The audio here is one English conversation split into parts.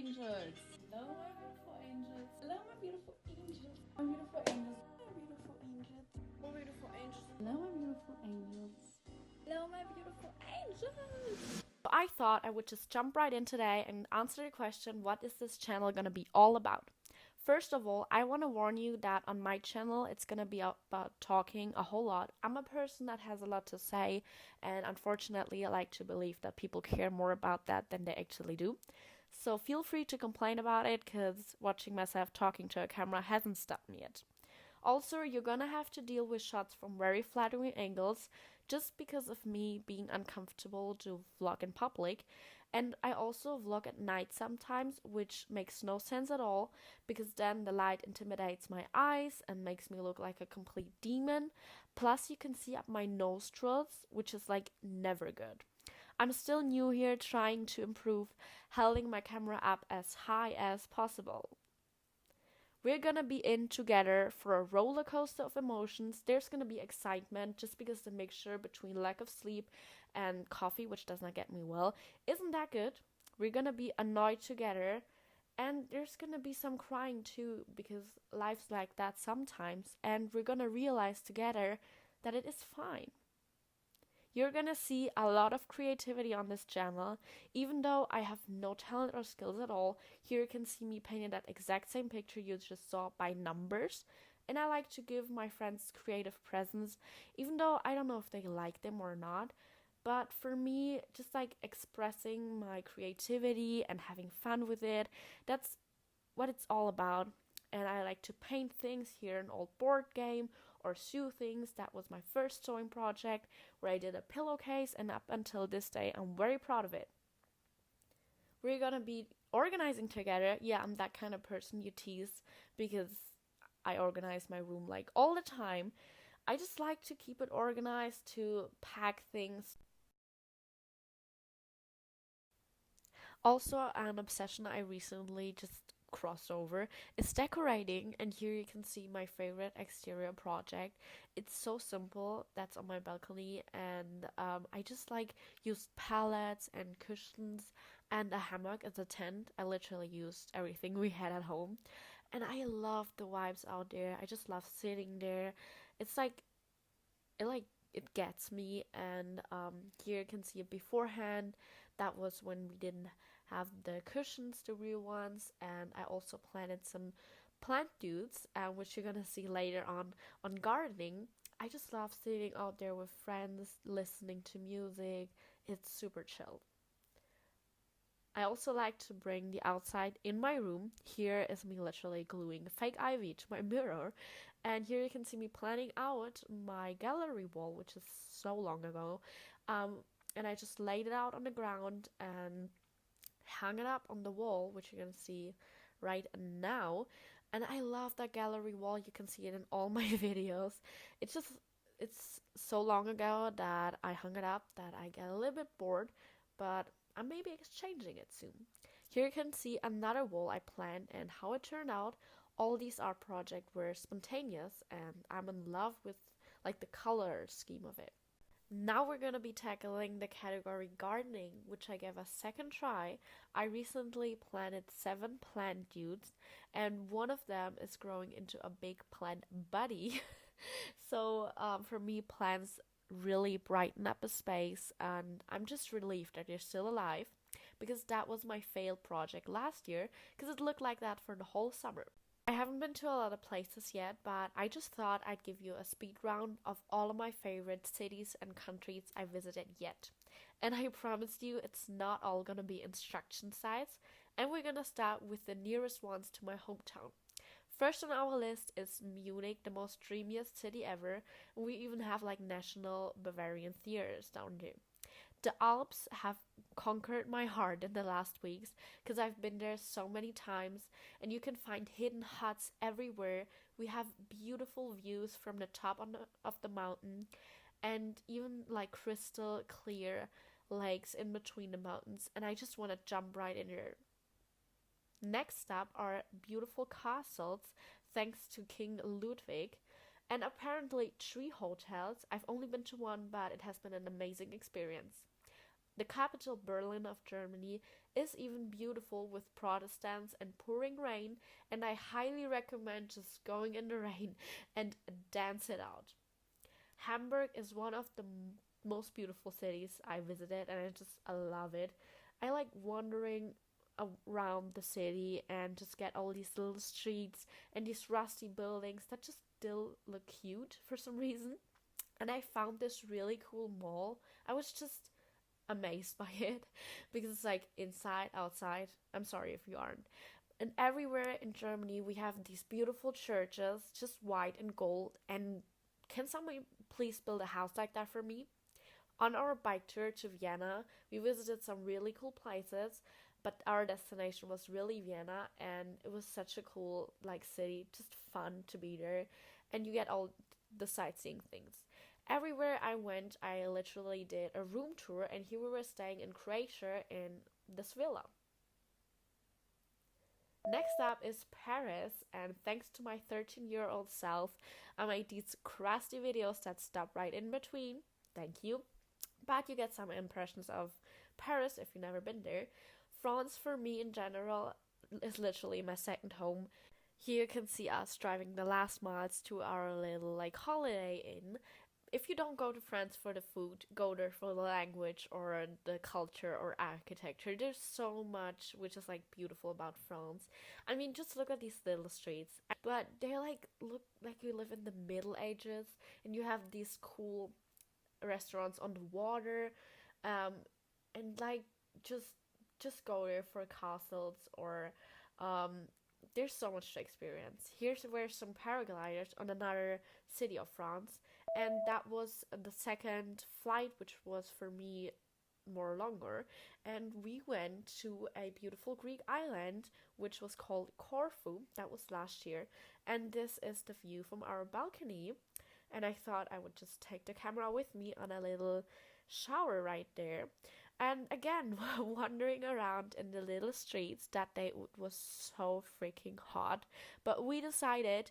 angels. Hello, my beautiful angels. Hello, my beautiful angels. My beautiful angels. My beautiful angels. My beautiful angels. Hello, my beautiful angels. Hello, my beautiful angels. I thought I would just jump right in today and answer the question, what is this channel gonna be all about? First of all, I want to warn you that on my channel it's gonna be about talking a whole lot. I'm a person that has a lot to say, and unfortunately I like to believe that people care more about that than they actually do. So feel free to complain about it, because watching myself talking to a camera hasn't stopped me yet. Also, you're gonna have to deal with shots from very flattering angles just because of me being uncomfortable to vlog in public. And I also vlog at night sometimes, which makes no sense at all, because then the light intimidates my eyes and makes me look like a complete demon. Plus, you can see up my nostrils, which is like never good. I'm still new here, trying to improve, holding my camera up as high as possible. We're gonna be in together for a roller coaster of emotions. There's gonna be excitement just because the mixture between lack of sleep and coffee, which does not get me well, isn't that good. We're gonna be annoyed together, and there's gonna be some crying too, because life's like that sometimes, and we're gonna realize together that it is fine. You're gonna see a lot of creativity on this channel. Even though I have no talent or skills at all, here you can see me painting that exact same picture you just saw by numbers. And I like to give my friends creative presents, even though I don't know if they like them or not. But for me, just like expressing my creativity and having fun with it, that's what it's all about. And I like to paint things here, an old board game, or sew things. That was my first sewing project where I did a pillowcase, and up until this day, I'm very proud of it. We're gonna be organizing together. Yeah, I'm that kind of person you tease because I organize my room like all the time. I just like to keep it organized, to pack things. Also, an obsession I recently just crossed over is decorating, and here you can see my favorite exterior project. It's so simple, that's on my balcony, and I just like used pallets and cushions and a hammock as a tent. I literally used everything we had at home, and I love the vibes out there. I just love sitting there. It's like it gets me. And here you can see it beforehand. That was when we didn't have the cushions, the real ones, and I also planted some plant dudes, which you're gonna see later on gardening. I just love sitting out there with friends, listening to music. It's super chill. I also like to bring the outside in my room. Here is me literally gluing fake ivy to my mirror. And here you can see me planning out my gallery wall, which is so long ago. Um, and I just laid it out on the ground and hung it up on the wall, which you're gonna see right now. And I love that gallery wall. You can see it in all my videos. It's so long ago that I hung it up that I get a little bit bored, but I may be exchanging it soon. Here you can see another wall I planned and how it turned out. All these art projects were spontaneous, and I'm in love with like the color scheme of it. Now we're gonna be tackling the category gardening, which I gave a second try. I recently planted 7 plant dudes, and one of them is growing into a big plant buddy. So for me, plants really brighten up a space, and I'm just relieved that they're still alive, because that was my failed project last year, because it looked like that for the whole summer. I haven't been to a lot of places yet, but I just thought I'd give you a speed round of all of my favorite cities and countries I visited yet. And I promise you, it's not all gonna be instruction sites, and we're gonna start with the nearest ones to my hometown. First on our list is Munich, the most dreamiest city ever. We even have like national Bavarian theaters down there. The Alps have conquered my heart in the last weeks, because I've been there so many times, and you can find hidden huts everywhere. We have beautiful views from the top of the mountain, and even like crystal clear lakes in between the mountains, and I just want to jump right in there. Next up are beautiful castles, thanks to King Ludwig, and apparently 3 hotels. I've only been to one, but it has been an amazing experience. The capital, Berlin of Germany, is even beautiful with Protestants and pouring rain, and I highly recommend just going in the rain and dance it out. Hamburg is one of the most beautiful cities I visited, and I love it. I like wandering around the city and just get all these little streets and these rusty buildings that just still look cute for some reason. And I found this really cool mall. I was just amazed by it because it's like inside, outside. I'm sorry if you aren't. And everywhere in Germany, we have these beautiful churches, just white and gold. And can somebody please build a house like that for me? On our bike tour to Vienna, we visited some really cool places, but our destination was really Vienna, and it was such a cool like city, just fun to be there, and you get all the sightseeing things. Everywhere I went, I literally did a room tour, and here we were staying in Croatia in this villa. Next up is Paris, and thanks to my 13-year-old self, I made these crusty videos that stop right in between. Thank you. But you get some impressions of Paris if you've never been there. France, for me in general, is literally my second home. Here you can see us driving the last miles to our little like holiday inn. If you don't go to France for the food, go there for the language or the culture or architecture. There's so much which is like beautiful about France. I mean, just look at these little streets. But they like look like you live in the Middle Ages, and you have these cool restaurants on the water, and like just go there for castles or there's so much to experience. Here's where some paragliders on another city of France, and that was the second flight, which was for me more longer, and we went to a beautiful Greek island which was called Corfu. That was last year, and this is the view from our balcony, and I thought I would just take the camera with me on a little shower right there. And again, wandering around in the little streets, that day it was so freaking hot. But we decided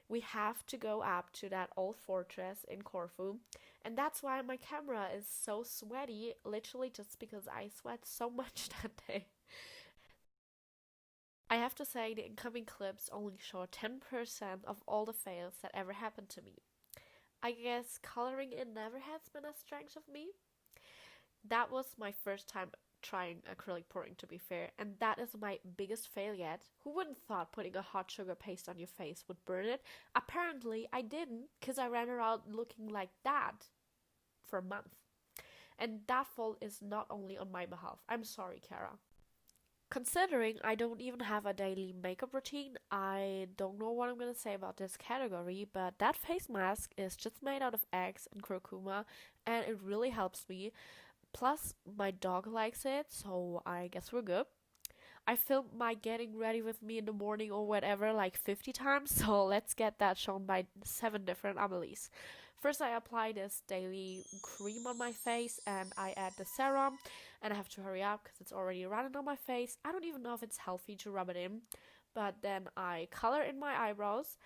we have to go up to that old fortress in Corfu. And that's why my camera is so sweaty, literally just because I sweat so much that day. I have to say, the incoming clips only show 10% of all the fails that ever happened to me. I guess coloring in never has been a strength of me. That was my first time trying acrylic pouring, to be fair, and that is my biggest fail yet. Who wouldn't thought putting a hot sugar paste on your face would burn it? Apparently I didn't, because I ran around looking like that for a month. And that fault is not only on my behalf. I'm sorry, Kara. Considering I don't even have a daily makeup routine, I don't know what I'm gonna say about this category, but that face mask is just made out of eggs and curcuma, and it really helps me. Plus, my dog likes it, so I guess we're good. I filmed my getting ready with me in the morning or whatever like 50 times, so let's get that shown by 7 different Amelies. First, I apply this daily cream on my face, and I add the serum, and I have to hurry up because it's already running on my face. I don't even know if it's healthy to rub it in, but then I color in my eyebrows,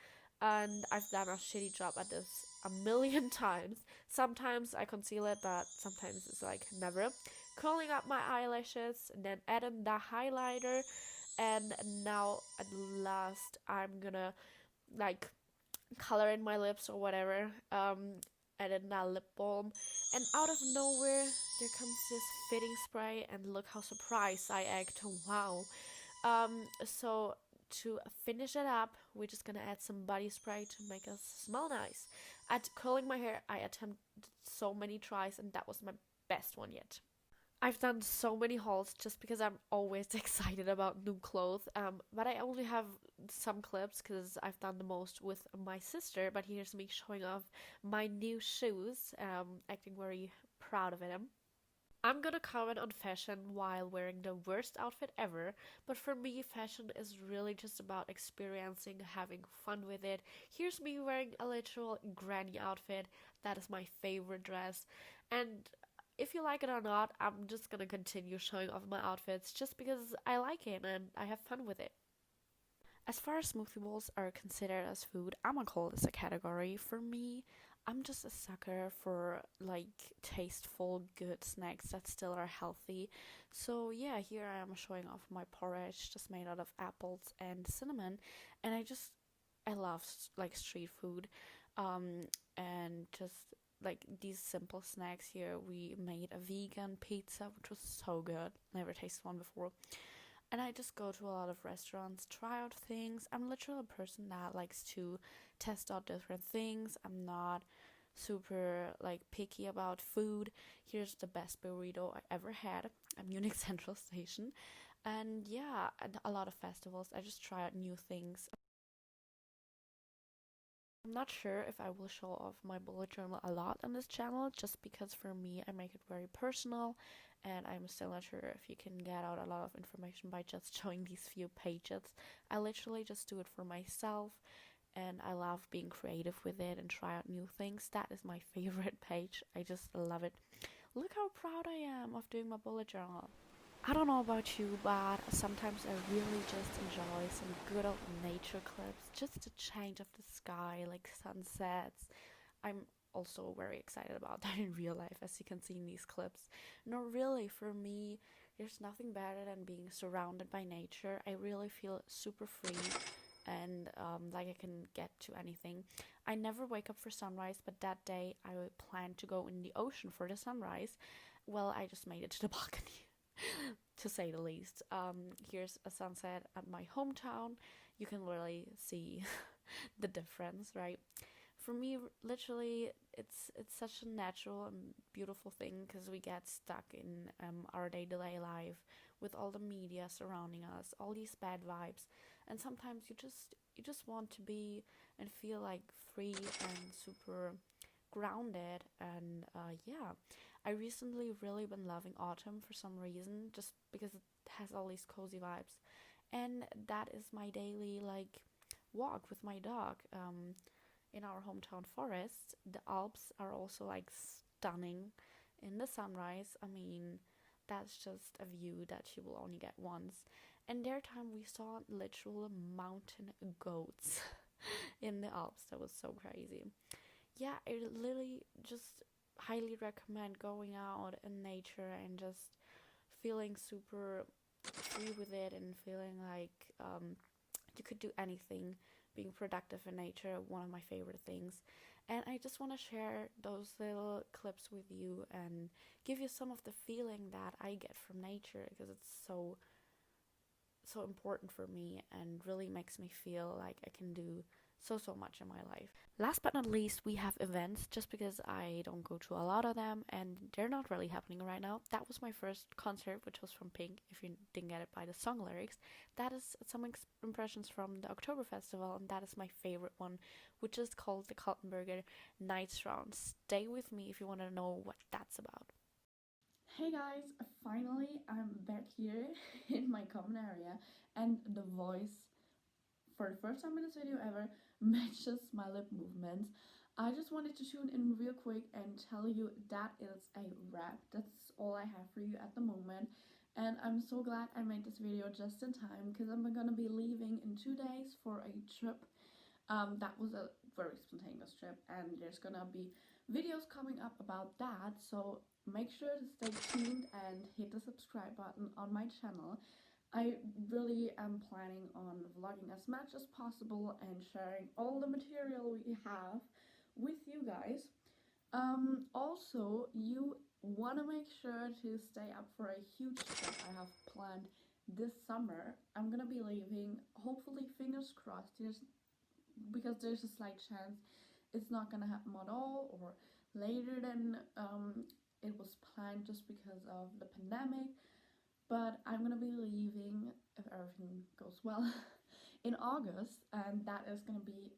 and I've done a shitty job at this a million times. Sometimes I conceal it, but sometimes it's like never. Curling up my eyelashes, and then adding the highlighter, and now at last I'm gonna like color in my lips or whatever. Added that lip balm, and out of nowhere there comes this fitting spray, and look how surprised I act. Wow. So to finish it up, we're just gonna add some body spray to make us smell nice. At curling my hair, I attempted so many tries, and that was my best one yet. I've done so many hauls just because I'm always excited about new clothes. But I only have some clips because I've done the most with my sister. But here's me showing off my new shoes, acting very proud of them. I'm gonna comment on fashion while wearing the worst outfit ever, but for me, fashion is really just about experiencing, having fun with it. Here's me wearing a literal granny outfit. That is my favorite dress, and if you like it or not, I'm just gonna continue showing off my outfits just because I like it and I have fun with it. As far as smoothie bowls are considered as food, I'm gonna call this a category. For me, I'm just a sucker for like tasteful, good snacks that still are healthy. So yeah, here I am showing off my porridge just made out of apples and cinnamon, and I love like street food, um, and just like these simple snacks here. We made a vegan pizza, which was so good. Never tasted one before. And I just go to a lot of restaurants, try out things. I'm literally a person that likes to test out different things. I'm not super like picky about food. Here's the best burrito I ever had at Munich Central Station. And yeah, at a lot of festivals, I just try out new things. I'm not sure if I will show off my bullet journal a lot on this channel just because for me I make it very personal, and I'm still not sure if you can get out a lot of information by just showing these few pages. I literally just do it for myself, and I love being creative with it and try out new things. That is my favorite page. I just love it. Look how proud I am of doing my bullet journal. I don't know about you, but sometimes I really just enjoy some good old nature clips, just a change of the sky, like sunsets. I'm also very excited about that in real life, as you can see in these clips. No, really, for me, there's nothing better than being surrounded by nature. I really feel super free and like I can get to anything. I never wake up for sunrise, but that day I planned to go in the ocean for the sunrise. Well, I just made it to the balcony. To say the least. Here's a sunset at my hometown. You can really see the difference, right? For me, literally, it's such a natural and beautiful thing because we get stuck in our day-to-day life with all the media surrounding us, all these bad vibes, and sometimes you just want to be and feel like free and super grounded. And yeah, I recently really been loving autumn for some reason, just because it has all these cozy vibes, and that is my daily like walk with my dog in our hometown forest. The Alps are also like stunning in the sunrise. I mean, that's just a view that you will only get once. And there time we saw literal mountain goats in the Alps. That was so crazy. Yeah, I literally just highly recommend going out in nature and just feeling super free with it and feeling like you could do anything. Being productive in nature, one of my favorite things. And I just want to share those little clips with you and give you some of the feeling that I get from nature because it's so important for me and really makes me feel like I can do so much in my life. Last but not least, we have events just because I don't go to a lot of them and they're not really happening right now. That was my first concert, which was from Pink, if you didn't get it by the song lyrics. That is some impressions from the October Festival, and that is my favorite one, which is called the Kaltenberger Nights Round. Stay with me if you want to know what that's about. Hey guys, finally I'm back here in my common area, and the voice for the first time in this video ever matches my lip movements. I just wanted to tune in real quick and tell you that is a wrap. That's all I have for you at the moment. And I'm so glad I made this video just in time because I'm gonna be leaving in 2 days for a trip. That was a very spontaneous trip, and there's gonna be videos coming up about that. So make sure to stay tuned and hit the subscribe button on my channel. I really am planning on vlogging as much as possible and sharing all the material we have with you guys. Also, you want to make sure to stay up for a huge trip I have planned this summer. I'm gonna be leaving, hopefully, fingers crossed, because there's a slight chance it's not gonna happen at all or later than it was planned just because of the pandemic. But I'm gonna be leaving, if everything goes well, in August, and that is gonna be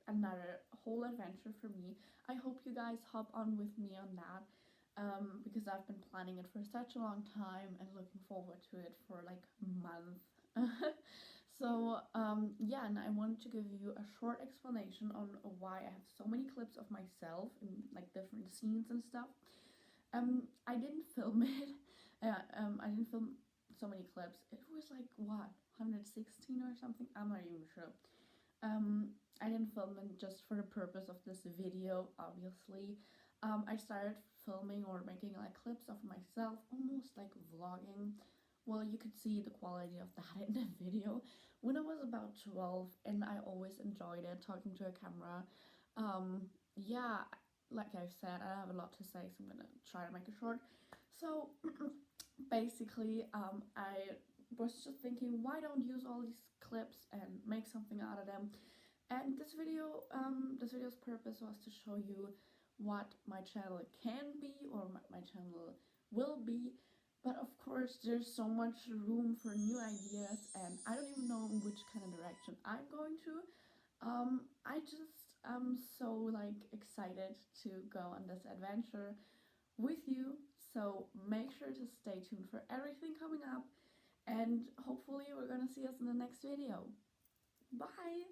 another whole adventure for me. I hope you guys hop on with me on that, because I've been planning it for such a long time and looking forward to it for like months. So yeah, and I wanted to give you a short explanation on why I have so many clips of myself in like different scenes and stuff. I didn't film it. I didn't film so many clips. It was like what, 116 or something. I'm not even sure. I didn't film them just for the purpose of this video, obviously. I started filming or making like clips of myself, almost like vlogging. Well, you could see the quality of that in the video when I was about 12, and I always enjoyed it, talking to a camera. Yeah, like I've said, I have a lot to say, so I'm gonna try to make it short. So basically, I was just thinking, why don't use all these clips and make something out of them? And this video's purpose was to show you what my channel can be, or my channel will be. But of course, there's so much room for new ideas, and I don't even know in which kind of direction I'm going to. I just am so like excited to go on this adventure with you. So make sure to stay tuned for everything coming up, and hopefully we're gonna see us in the next video. Bye!